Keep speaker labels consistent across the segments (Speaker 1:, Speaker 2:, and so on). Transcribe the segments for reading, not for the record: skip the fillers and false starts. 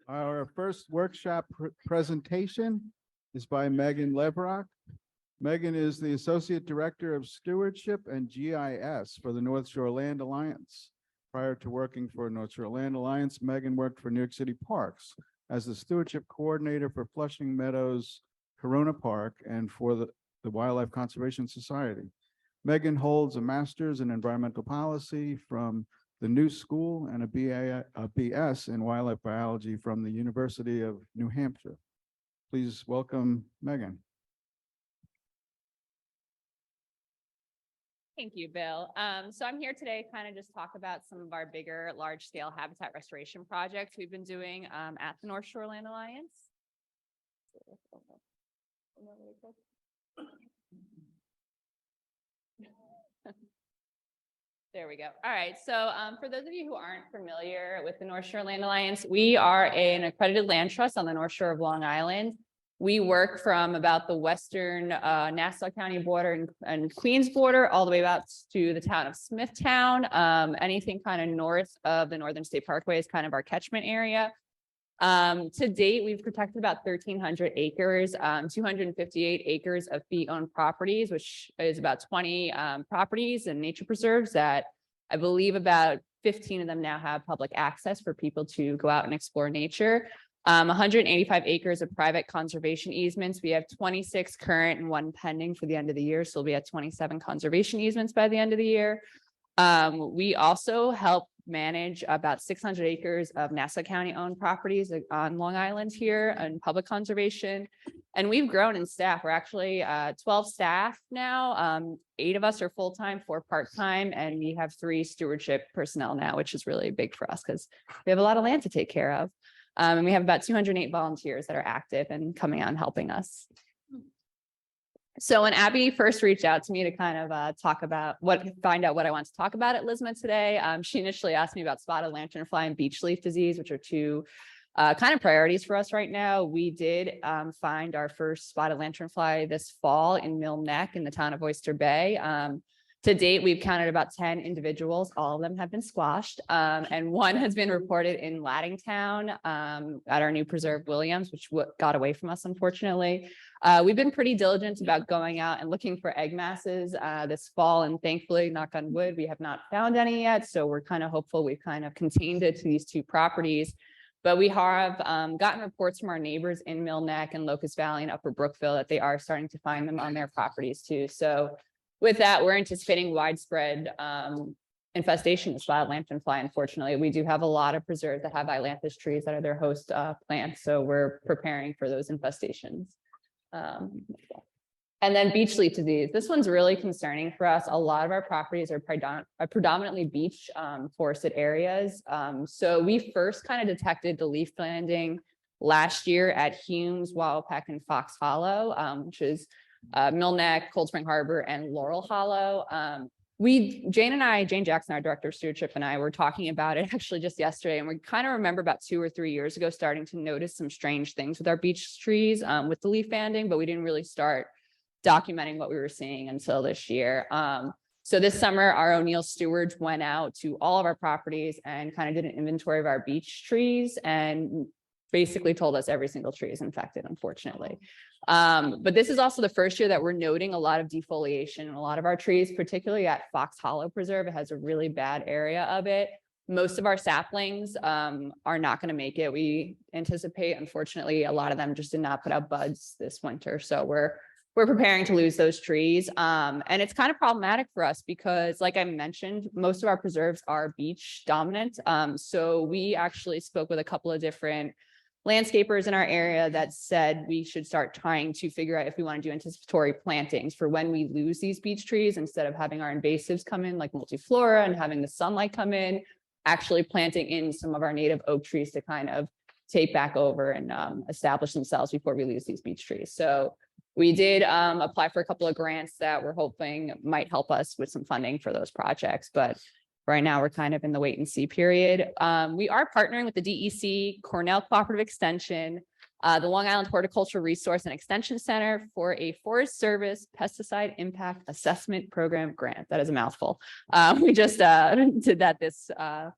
Speaker 1: Our first workshop presentation is by Meghan Leverock. Meghan is the Associate Director of Stewardship and GIS for the North Shore Land Alliance. Prior to working for North Shore Land Alliance, Meghan worked for New York City Parks as the Stewardship Coordinator for Flushing Meadows Corona Park and for the Wildlife Conservation Society. Meghan holds a master's in environmental policy from the New School and a BS in wildlife biology from the University of New Hampshire. Please welcome Meghan.
Speaker 2: Thank you, Bill. So I'm here today to kind of just talk about some of our bigger, large-scale habitat restoration projects we've been doing at the North Shore Land Alliance. There we go. All right. So for those of you who aren't familiar with the North Shore Land Alliance, we are an accredited land trust on the North Shore of Long Island. We work from about the western Nassau County border and Queens border all the way out to the town of Smithtown. Anything kind of north of the Northern State Parkway is kind of our catchment area. To date, we've protected about 1,300 acres, 258 acres of fee-owned properties, which is about 20 properties and nature preserves that I believe about 15 of them now have public access for people to go out and explore nature. 185 acres of private conservation easements. We have 26 current and 1 pending for the end of the year. So we'll be at 27 conservation easements by the end of the year. We also help manage about 600 acres of Nassau County owned properties on Long Island here and public conservation. And we've grown in staff. We're actually 12 staff now. 8 of us are full-time, 4 part-time, and we have 3 stewardship personnel now, which is really big for us because we have a lot of land to take care of. And we have about 208 volunteers that are active and coming out and helping us. So when Abby first reached out to me to kind of find out what I want to talk about at LIISMA today, she initially asked me about spotted lanternfly and beach leaf disease, which are 2 kind of priorities for us right now. We did find our first spotted lanternfly this fall in Mill Neck in the town of Oyster Bay. To date, we've counted about 10 individuals. All of them have been squashed, and 1 has been reported in Laddingtown at our new preserve Williams, which got away from us, unfortunately. We've been pretty diligent about going out and looking for egg masses this fall, and thankfully, knock on wood, we have not found any yet. So we're kind of hopeful we've kind of contained it to these 2 properties. But we have gotten reports from our neighbors in Mill Neck and Locust Valley and Upper Brookville that they are starting to find them on their properties too. So with that, we're anticipating widespread infestation of spotted lanternfly. Unfortunately, we do have a lot of preserves that have ailanthus trees that are their host plants. So we're preparing for those infestations. And then beach leaf disease. This one's really concerning for us. A lot of our properties are predominantly beach forested areas. So we first kind of detected the leaf landing last year at Humes, Waupac, and Fox Hollow, which is Mill Neck, Cold Spring Harbor, and Laurel Hollow. Jane Jackson, our director of stewardship, and I were talking about it actually just yesterday, and we kind of remember about 2 or 3 years ago starting to notice some strange things with our beach trees with the leaf banding, but we didn't really start documenting what we were seeing until this year. So this summer, our O'Neill stewards went out to all of our properties and kind of did an inventory of our beach trees and basically told us every single tree is infected, unfortunately. But this is also the first year that we're noting a lot of defoliation in a lot of our trees, particularly at Fox Hollow Preserve. It has a really bad area of it. Most of our saplings are not going to make it. We anticipate, unfortunately, a lot of them just did not put out buds this winter. So we're preparing to lose those trees. And it's kind of problematic for us because, like I mentioned, most of our preserves are beach dominant. So we actually spoke with a couple of different landscapers in our area that said we should start trying to figure out if we want to do anticipatory plantings for when we lose these beech trees, instead of having our invasives come in like multiflora and having the sunlight come in, actually planting in some of our native oak trees to kind of take back over and establish themselves before we lose these beech trees. So we did apply for a couple of grants that we're hoping might help us with some funding for those projects, but right now, we're kind of in the wait and see period. We are partnering with the DEC, Cornell Cooperative Extension, the Long Island Horticultural Resource and Extension Center for a Forest Service Pesticide Impact Assessment Program grant. That is a mouthful. We just did that this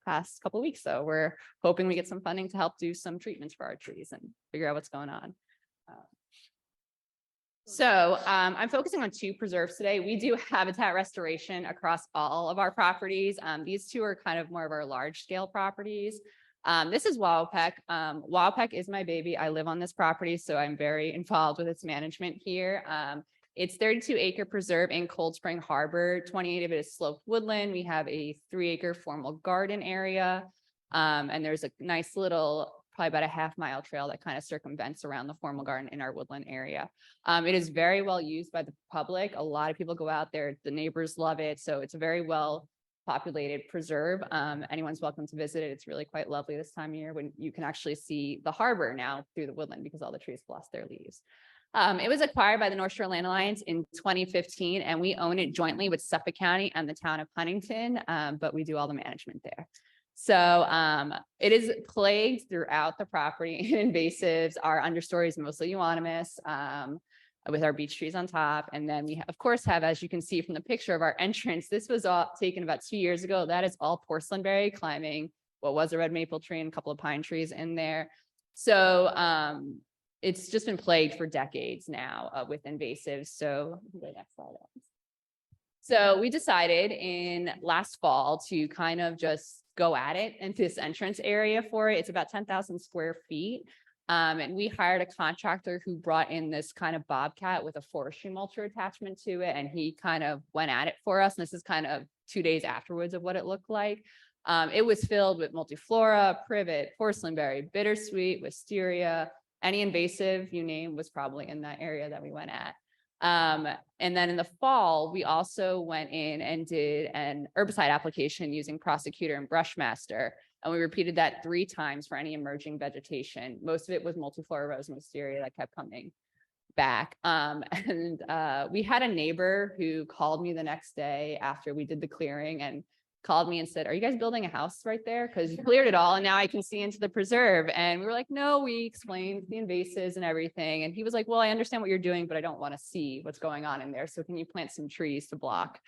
Speaker 2: past couple of weeks. So we're hoping we get some funding to help do some treatments for our trees and figure out what's going on. So I'm focusing on 2 preserves today. We do habitat restoration across all of our properties. These 2 are kind of more of our large scale properties. This is Waupac. Waupac is my baby. I live on this property, so I'm very involved with its management here. It's 32-acre preserve in Cold Spring Harbor. 28 of it is sloped woodland. We have a 3-acre formal garden area. And there's a nice little, probably about a half-mile trail that kind of circumvents around the formal garden in our woodland area. It is very well used by the public. A lot of people go out there. The neighbors love it. So it's a very well populated preserve. Anyone's welcome to visit it. It's really quite lovely this time of year when you can actually see the harbor now through the woodland because all the trees have lost their leaves. It was acquired by the North Shore Land Alliance in 2015, and we own it jointly with Suffolk County and the town of Huntington, but we do all the management there. So it is plagued throughout the property in invasives. Our understory is mostly euonymus with our beech trees on top. And then we, of course, have, as you can see from the picture of our entrance, this was all taken about 2 years ago. That is all porcelainberry climbing what was a red maple tree and a couple of pine trees in there. So it's just been plagued for decades now with invasives. So the next slide. So we decided in last fall to kind of just go at it into this entrance area for it. It's about 10,000 square feet. And we hired a contractor who brought in this kind of bobcat with a forestry mulcher attachment to it. And he kind of went at it for us. And this is kind of 2 days afterwards of what it looked like. It was filled with multiflora, privet, porcelainberry, bittersweet, wisteria, any invasive you name was probably in that area that we went at. And then in the fall, we also went in and did an herbicide application using Prosecutor and Brushmaster. And we repeated that 3 times for any emerging vegetation. Most of it was multiflora, rose, and wisteria that kept coming back. We had a neighbor who called me the next day after we did the clearing and called me and said, "Are you guys building a house right there? Because you cleared it all and now I can see into the preserve." And we were like, "No," we explained the invasives and everything. And he was like, "Well, I understand what you're doing, but I don't want to see what's going on in there. So can you plant some trees to block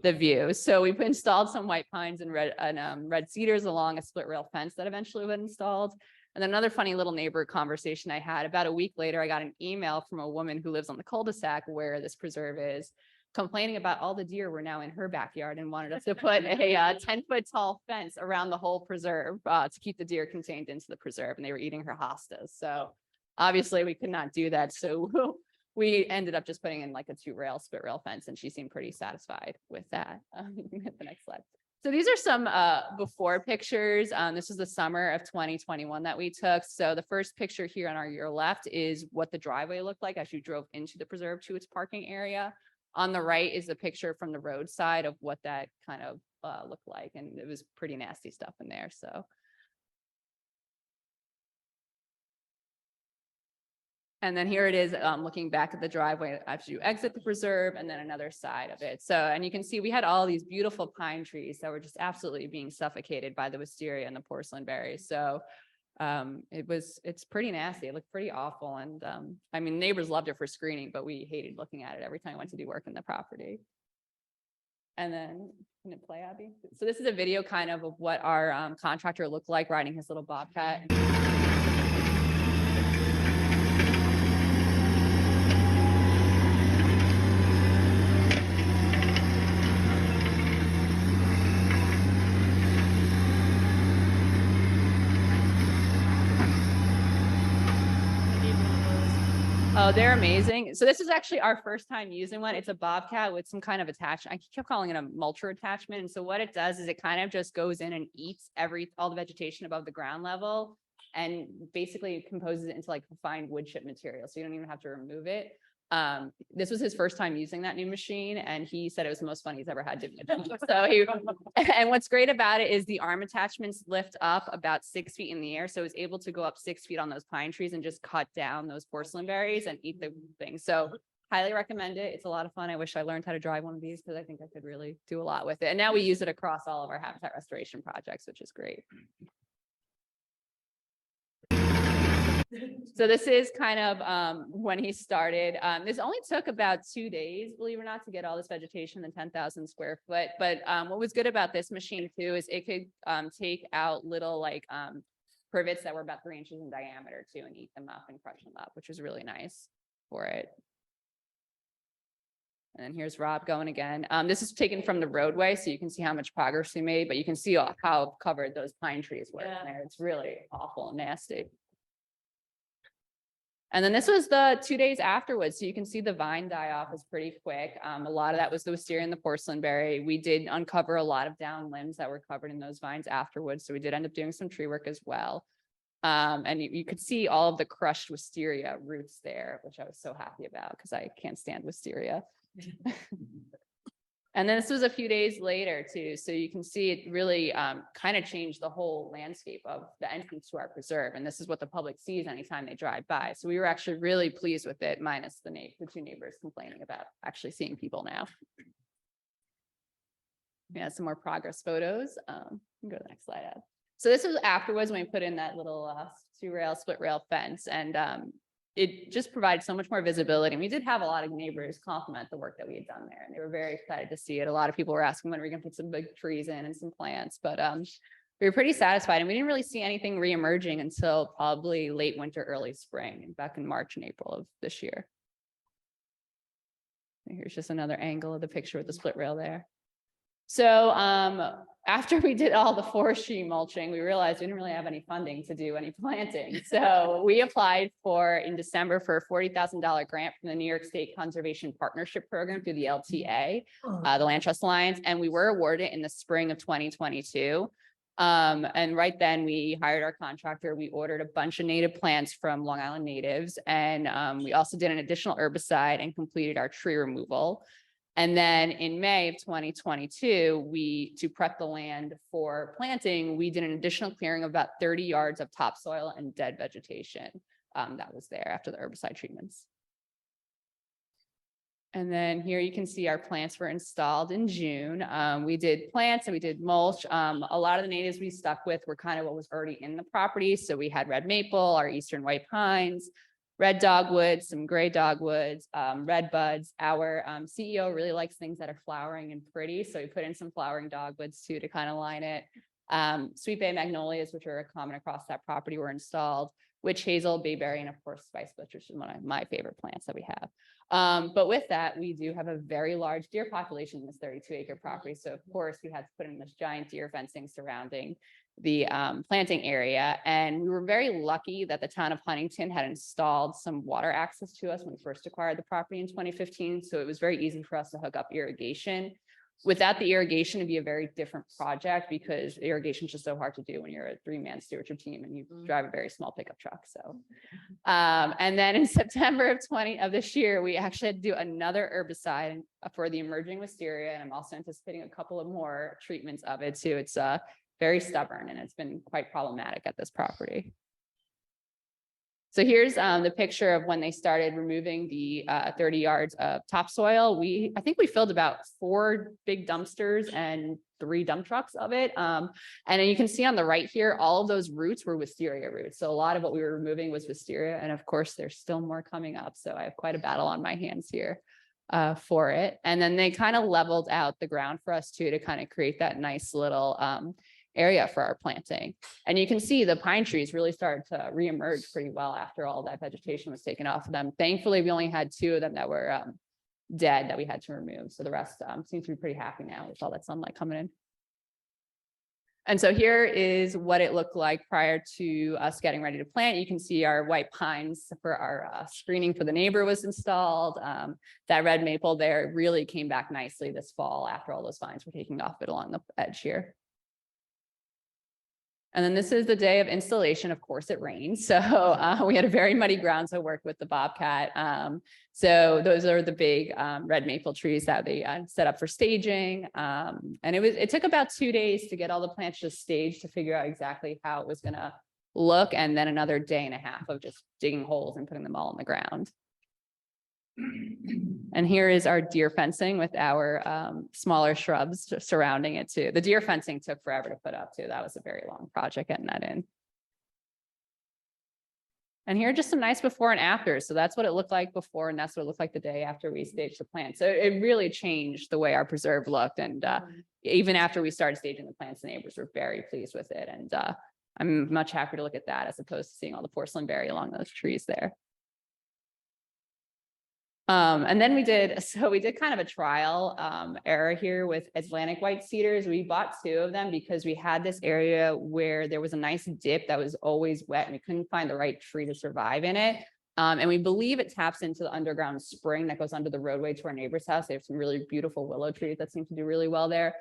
Speaker 2: the view?" So we installed some white pines and red cedars along a split rail fence that eventually was installed. And then another funny little neighbor conversation I had, about a week later, I got an email from a woman who lives on the cul-de-sac where this preserve is, complaining about all the deer were now in her backyard and wanted us to put a 10-foot tall fence around the whole preserve to keep the deer contained into the preserve. And they were eating her hostas. So obviously we could not do that. So we ended up just putting in like a 2-rail split rail fence, and she seemed pretty satisfied with that. The next slide. So these are some before pictures. This is the summer of 2021 that we took. So the first picture here on your left is what the driveway looked like as you drove into the preserve to its parking area. On the right is a picture from the roadside of what that kind of looked like. And it was pretty nasty stuff in there. So. And then here it is looking back at the driveway after you exit the preserve, and then another side of it. So, and you can see we had all these beautiful pine trees that were just absolutely being suffocated by the wisteria and the porcelainberry. So it's pretty nasty. It looked pretty awful. And I mean, neighbors loved it for screening, but we hated looking at it every time I went to do work in the property. And then, can it play, Abby? So this is a video kind of what our contractor looked like riding his little bobcat. Oh, they're amazing. So this is actually our first time using one. It's a bobcat with some kind of attachment. I kept calling it a mulcher attachment. And so what it does is it kind of just goes in and eats all the vegetation above the ground level and basically composes it into like refined wood chip material. So you don't even have to remove it. This was his first time using that new machine, and he said it was the most fun he's ever had doing it. So and what's great about it is the arm attachments lift up about 6 feet in the air. So it's able to go up 6 feet on those pine trees and just cut down those porcelain berries and eat the thing. So highly recommend it. It's a lot of fun. I wish I learned how to drive one of these because I think I could really do a lot with it. And now we use it across all of our habitat restoration projects, which is great. So this is kind of when he started. This only took about 2 days, believe it or not, to get all this vegetation in 10,000 square foot. But what was good about this machine too is it could take out little like privets that were about 3 inches in diameter too and eat them up and crush them up, which was really nice for it. And then here's Rob going again. This is taken from the roadway, so you can see how much progress we made, but you can see how covered those pine trees were in there. It's really awful and nasty. And then this was the 2 days afterwards. So you can see the vine die off is pretty quick. A lot of that was the wisteria and the porcelain berry. We did uncover a lot of down limbs that were covered in those vines afterwards. So we did end up doing some tree work as well. And you could see all of the crushed wisteria roots there, which I was so happy about because I can't stand wisteria. And then this was a few days later too. So you can see it really kind of changed the whole landscape of the entrance to our preserve. And this is what the public sees anytime they drive by. So we were actually really pleased with it, minus the 2 neighbors complaining about actually seeing people now. We had some more progress photos. You can go to the next slide, Ed. So this was afterwards when we put in that little 2-rail split rail fence, and it just provided so much more visibility. And we did have a lot of neighbors compliment the work that we had done there, and they were very excited to see it. A lot of people were asking when we were going to put some big trees in and some plants, but we were pretty satisfied, and we didn't really see anything reemerging until probably late winter, early spring, back in March and April of this year. And here's just another angle of the picture with the split rail there. So after we did all the forestry mulching, we realized we didn't really have any funding to do any planting. So we applied in December for a $40,000 grant from the New York State Conservation Partnership Program through the LTA, the Land Trust Alliance, and we were awarded in the spring of 2022. And right then we hired our contractor. We ordered a bunch of native plants from Long Island natives, and we also did an additional herbicide and completed our tree removal. And then in May of 2022, to prep the land for planting, we did an additional clearing of about 30 yards of topsoil and dead vegetation that was there after the herbicide treatments. And then here you can see our plants were installed in June. We did plants and we did mulch. A lot of the natives we stuck with were kind of what was already in the property. So we had red maple, our eastern white pines, red dogwoods, some gray dogwoods, red buds. Our CEO really likes things that are flowering and pretty, so we put in some flowering dogwoods too to kind of line it. Sweet bay magnolias, which are common across that property, were installed. Witch hazel, bayberry, and of course spice bush, which is one of my favorite plants that we have. But with that, we do have a very large deer population in this 32-acre property. So of course we had to put in this giant deer fencing surrounding the planting area. And we were very lucky that the town of Huntington had installed some water access to us when we first acquired the property in 2015. So it was very easy for us to hook up irrigation. Without the irrigation, it'd be a very different project because irrigation is just so hard to do when you're a 3-man stewardship team and you drive a very small pickup truck. So, and then in September of this year, we actually had to do another herbicide for the emerging wisteria. And I'm also anticipating a couple of more treatments of it too. It's very stubborn and it's been quite problematic at this property. So here's the picture of when they started removing the 30 yards of topsoil. I think we filled about 4 big dumpsters and 3 dump trucks of it. And then you can see on the right here, all of those roots were wisteria roots. So a lot of what we were removing was wisteria. And of course, there's still more coming up. So I have quite a battle on my hands here for it. And then they kind of leveled out the ground for us too, to kind of create that nice little area for our planting. And you can see the pine trees really started to reemerge pretty well after all that vegetation was taken off of them. Thankfully, we only had 2 of them that were dead that we had to remove. So the rest seems to be pretty happy now with all that sunlight coming in. And so here is what it looked like prior to us getting ready to plant. You can see our white pines for our screening for the neighbor was installed. That red maple there really came back nicely this fall after all those vines were taking off it along the edge here. And then this is the day of installation. Of course, it rained. So we had a very muddy ground, so worked with the Bobcat. So those are the big red maple trees that they set up for staging. And it took about 2 days to get all the plants just staged to figure out exactly how it was going to look. And then another day and a half of just digging holes and putting them all in the ground. And here is our deer fencing with our smaller shrubs surrounding it too. The deer fencing took forever to put up too. That was a very long project getting that in. And here are just some nice before and after. So that's what it looked like before, and that's what it looked like the day after we staged the plant. So it really changed the way our preserve looked. And even after we started staging the plants, the neighbors were very pleased with it. And I'm much happier to look at that as opposed to seeing all the porcelain berry along those trees there. And then we did kind of a trial error here with Atlantic white cedars. We bought 2 of them because we had this area where there was a nice dip that was always wet and we couldn't find the right tree to survive in it. And we believe it taps into the underground spring that goes under the roadway to our neighbor's house. They have some really beautiful willow trees that seem to do really well there.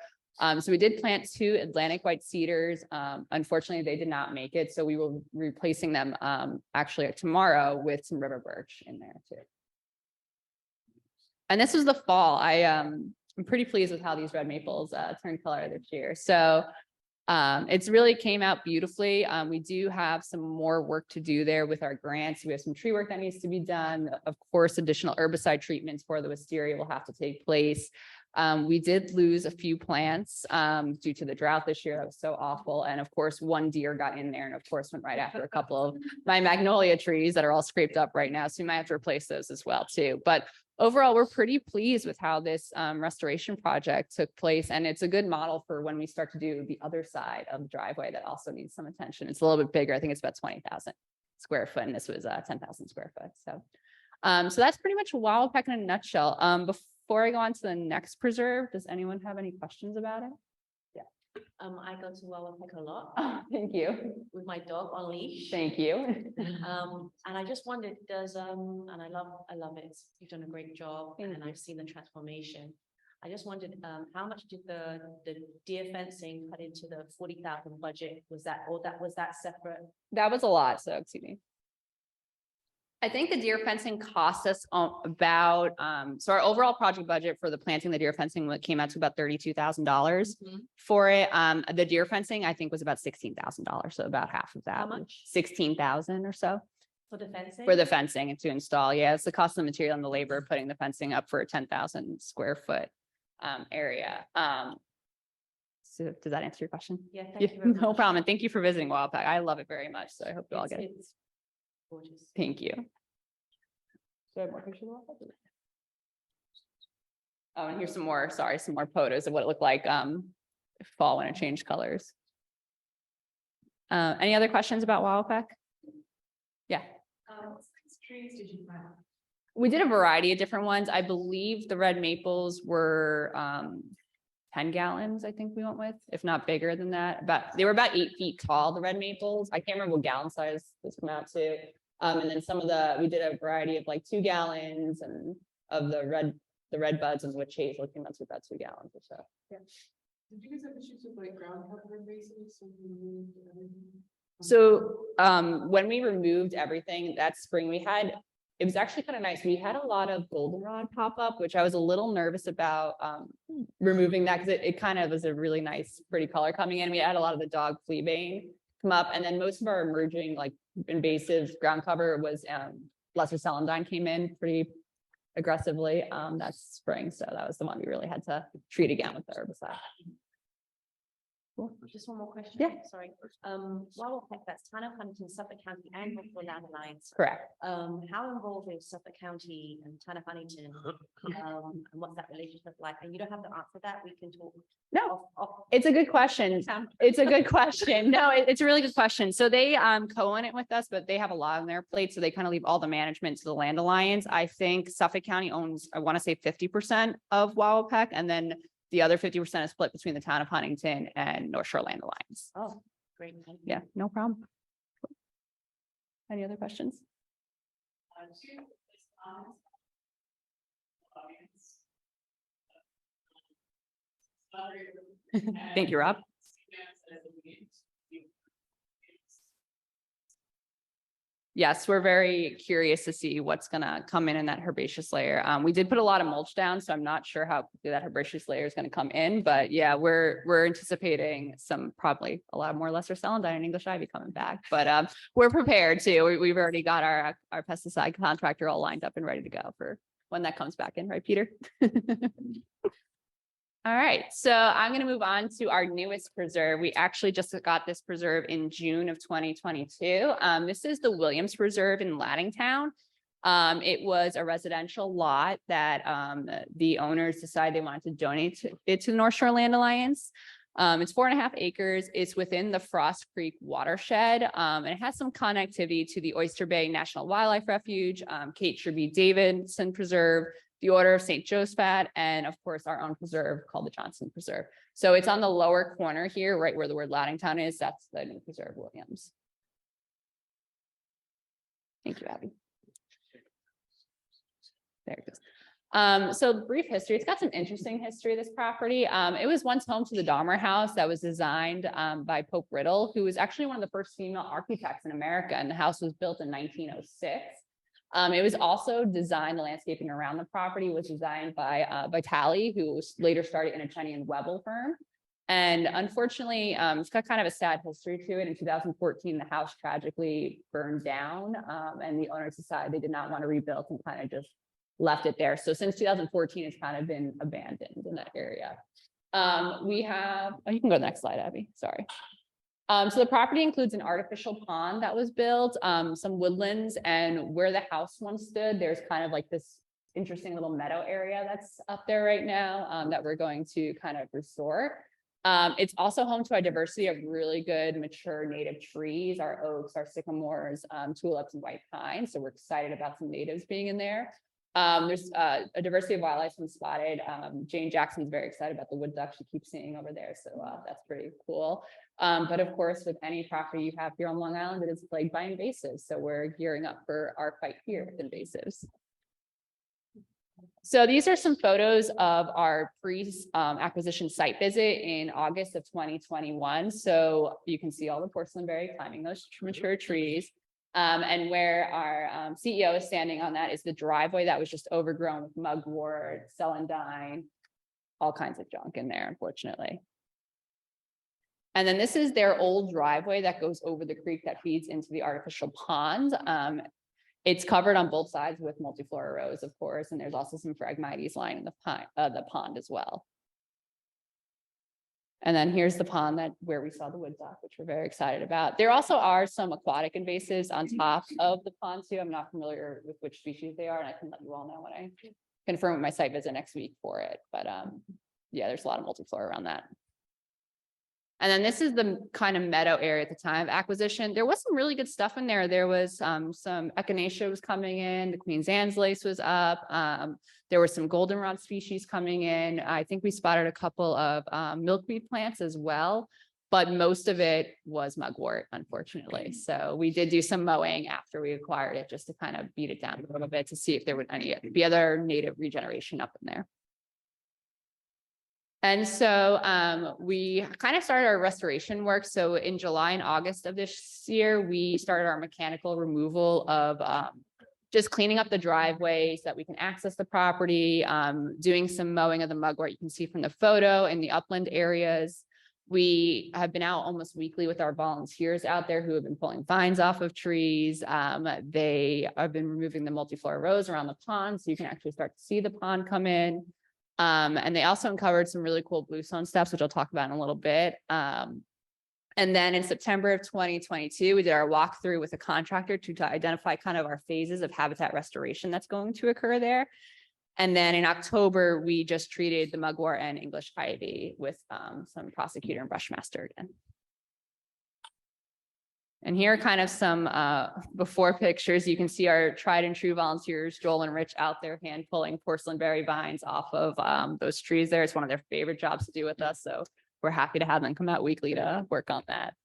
Speaker 2: So we did plant 2 Atlantic white cedars. Unfortunately, they did not make it. So we will be replacing them actually tomorrow with some river birch in there too. And this was the fall. I'm pretty pleased with how these red maples turned color this year. So it's really came out beautifully. We do have some more work to do there with our grants. We have some tree work that needs to be done. Of course, additional herbicide treatments for the wisteria will have to take place. We did lose a few plants due to the drought this year. That was so awful. And of course, 1 deer got in there and of course went right after a couple of my magnolia trees that are all scraped up right now. So we might have to replace those as well too. But overall, we're pretty pleased with how this restoration project took place. And it's a good model for when we start to do the other side of the driveway that also needs some attention. It's a little bit bigger. I think it's about 20,000 square foot and this was 10,000 square foot. So that's pretty much Wildpeck in a nutshell. Before I go on to the next preserve, does anyone have any questions about it?
Speaker 3: I go to Leverock a lot
Speaker 2: Oh, thank you.
Speaker 3: with my dog on leash.
Speaker 2: Thank you.
Speaker 3: And I just wondered, and I love it. You've done a great job and I've seen the transformation. I just wondered, how much did the deer fencing cut into the 40,000 budget? Was that separate?
Speaker 2: That was a lot. So excuse me. I think the deer fencing cost us about, so our overall project budget for the planting, the deer fencing came out to about $32,000 for it. The deer fencing, I think was about $16,000. So about half of that.
Speaker 3: How much?
Speaker 2: 16,000 or so.
Speaker 3: For the fencing?
Speaker 2: For the fencing and to install. Yeah, it's the cost of the material and the labor putting the fencing up for a 10,000 square foot area. So does that answer your question?
Speaker 3: Yeah, thank you very
Speaker 2: No
Speaker 3: much.
Speaker 2: problem. And thank you for visiting Wildpeck. I love it very much. So I hope you all get it.
Speaker 3: It's gorgeous.
Speaker 2: Thank you. Do I have more pictures of Wildpeck? Oh, and here's some more photos of what it looked like fall when it changed colors. Any other questions about Wildpeck? Yeah.
Speaker 3: What trees did you plant?
Speaker 2: We did a variety of different ones. I believe the red maples were 10 gallons, I think we went with, if not bigger than that. But they were about 8 feet tall, the red maples. I can't remember what gallon size this came out to. And then we did a variety of like 2 gallons and of the red buds and witch hazel came out to about 2 gallons or so. Yeah.
Speaker 4: Did you guys have issues with like ground cover invasives?
Speaker 2: So when we removed everything that spring, it was actually kind of nice. We had a lot of goldenrod pop up, which I was a little nervous about removing that because it kind of was a really nice, pretty color coming in. We had a lot of the dog fleabane come up, and then most of our emerging like invasive ground cover was lesser celandine came in pretty aggressively that spring. So that was the one we really had to treat again with the herbicide.
Speaker 3: Cool. Just one more question.
Speaker 2: Yeah.
Speaker 3: Sorry. Wildpeck, that's Town of Huntington, Suffolk County and North Land Alliance.
Speaker 2: Correct.
Speaker 3: How involved is Suffolk County and Town of Huntington? And what's that relationship like? And you don't have to answer that. We can talk.
Speaker 2: No, it's a good question. It's a good question. No, it's a really good question. So they co-own it with us, but they have a lot on their plate. So they kind of leave all the management to the Land Alliance. I think Suffolk County owns, I want to say 50% of Wildpeck, and then the other 50% is split between the Town of Huntington and North Shore Land Alliance.
Speaker 3: Oh, great. Thank you.
Speaker 2: Yeah, no problem. Any other questions? Thank you, Rob. Yes, we're very curious to see what's gonna come in that herbaceous layer. We did put a lot of mulch down, so I'm not sure how quickly that herbaceous layer is gonna come in, but yeah, we're anticipating probably a lot more lesser celandine and English ivy coming back, but we're prepared too. We've already got our pesticide contractor all lined up and ready to go for when that comes back in, right, Peter? All right, so I'm going to move on to our newest preserve. We actually just got this preserve in June of 2022. This is the Williams Preserve in Laddingtown. It was a residential lot that the owners decided they wanted to donate it to the North Shore Land Alliance. It's 4.5 acres. It's within the Frost Creek watershed, and it has some connectivity to the Oyster Bay National Wildlife Refuge, Kate Sherby Davidson Preserve, the Order of St. Josephat, and of course our own preserve called the Johnson Preserve. So it's on the lower corner here, right where the word Laddingtown is. That's the new preserve, Williams. Thank you, Abby. There it goes. So brief history, it's got some interesting history, this property. It was once home to the Dahmer House that was designed by Pope Riddle, who was actually one of the first female architects in America, and the house was built in 1906. It was also designed, the landscaping around the property was designed by Vitale, who later started an Etchenian Webble firm. And unfortunately, it's got kind of a sad history to it. In 2014, the house tragically burned down, and the owners decided they did not want to rebuild and kind of just left it there. So since 2014, it's kind of been abandoned in that area. We have, oh, you can go to the next slide, Abby, sorry. So the property includes an artificial pond that was built, some woodlands, and where the house once stood, there's kind of like this interesting little meadow area that's up there right now that we're going to kind of restore. It's also home to a diversity of really good mature native trees, our oaks, our sycamores, tulips, and white pine. So we're excited about some natives being in there. There's a diversity of wildlife been spotted. Jane Jackson's very excited about the wood duck she keeps seeing over there. So that's pretty cool. But of course, with any property you have here on Long Island, it is plagued by invasives. So we're gearing up for our fight here with invasives. So these are some photos of our pre-acquisition site visit in August of 2021. So you can see all the porcelain berry climbing those mature trees. And where our CEO is standing on that is the driveway that was just overgrown with mugwort, celandine, all kinds of junk in there, unfortunately. And then this is their old driveway that goes over the creek that feeds into the artificial pond. It's covered on both sides with multiflora rose, of course, and there's also some Phragmites lining the pond as well. And then here's the pond where we saw the wood duck, which we're very excited about. There also are some aquatic invasives on top of the pond too. I'm not familiar with which species they are, and I can let you all know when I confirm with my site visit next week for it. But yeah, there's a lot of multiflora around that. And then this is the kind of meadow area at the time of acquisition. There was some really good stuff in there. There was some echinacea was coming in. The Queen's Anne's lace was up. There were some goldenrod species coming in. I think we spotted a couple of milkweed plants as well, but most of it was mugwort, unfortunately. So we did do some mowing after we acquired it just to kind of beat it down a little bit to see if there would be other native regeneration up in there. And so we kind of started our restoration work. So in July and August of this year, we started our mechanical removal of just cleaning up the driveways so that we can access the property, doing some mowing of the mugwort you can see from the photo in the upland areas. We have been out almost weekly with our volunteers out there who have been pulling vines off of trees. They have been removing the multiflora rose around the pond so you can actually start to see the pond come in. And they also uncovered some really cool bluestone steps, which I'll talk about in a little bit. And then in September of 2022, we did our walkthrough with a contractor to identify kind of our phases of habitat restoration that's going to occur there. And then in October, we just treated the mugwort and English ivy with some prosecutor and brushmaster again. And here are kind of some before pictures. You can see our tried and true volunteers, Joel and Rich, out there hand pulling porcelain berry vines off of those trees there. It's one of their favorite jobs to do with us. So we're happy to have them come out weekly to work on that.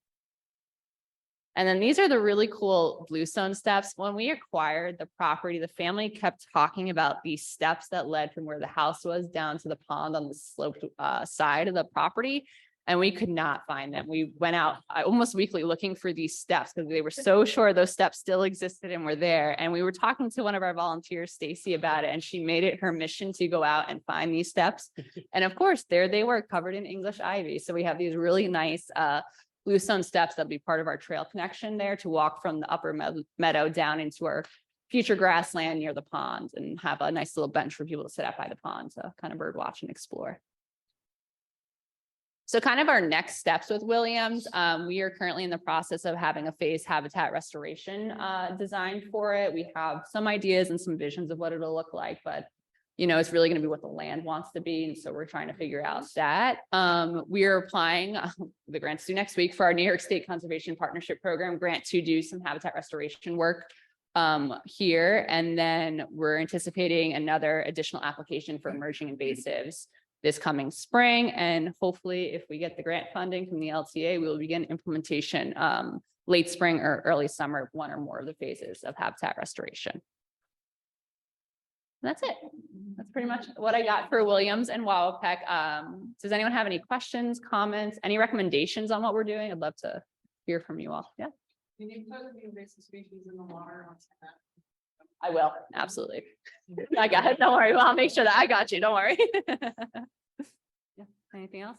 Speaker 2: And then these are the really cool bluestone steps. When we acquired the property, the family kept talking about these steps that led from where the house was down to the pond on the sloped side of the property. And we could not find them. We went out almost weekly looking for these steps because they were so sure those steps still existed and were there. And we were talking to one of our volunteers, Stacy, about it, and she made it her mission to go out and find these steps. And of course, there they were covered in English ivy. So we have these really nice bluestone steps that'll be part of our trail connection there to walk from the upper meadow down into our future grassland near the pond and have a nice little bench for people to sit out by the pond to kind of bird watch and explore. So kind of our next steps with Williams, we are currently in the process of having a phased habitat restoration designed for it. We have some ideas and some visions of what it'll look like, but it's really going to be what the land wants to be. And so we're trying to figure out that. We are applying, the grant's due next week, for our New York State Conservation Partnership Program grant to do some habitat restoration work here. And then we're anticipating another additional application for emerging invasives this coming spring. And hopefully, if we get the grant funding from the LTA, we will begin implementation late spring or early summer of one or more of the phases of habitat restoration. That's it. That's pretty much what I got for Williams and Wawapec. Does anyone have any questions, comments, any recommendations on what we're doing? I'd love to hear from you all. Yeah,
Speaker 4: Can you put the invasive species in the water on that?
Speaker 2: I will. Absolutely. I got it. Don't worry. Well, I'll make sure that I got you. Don't worry. Yeah. Anything else?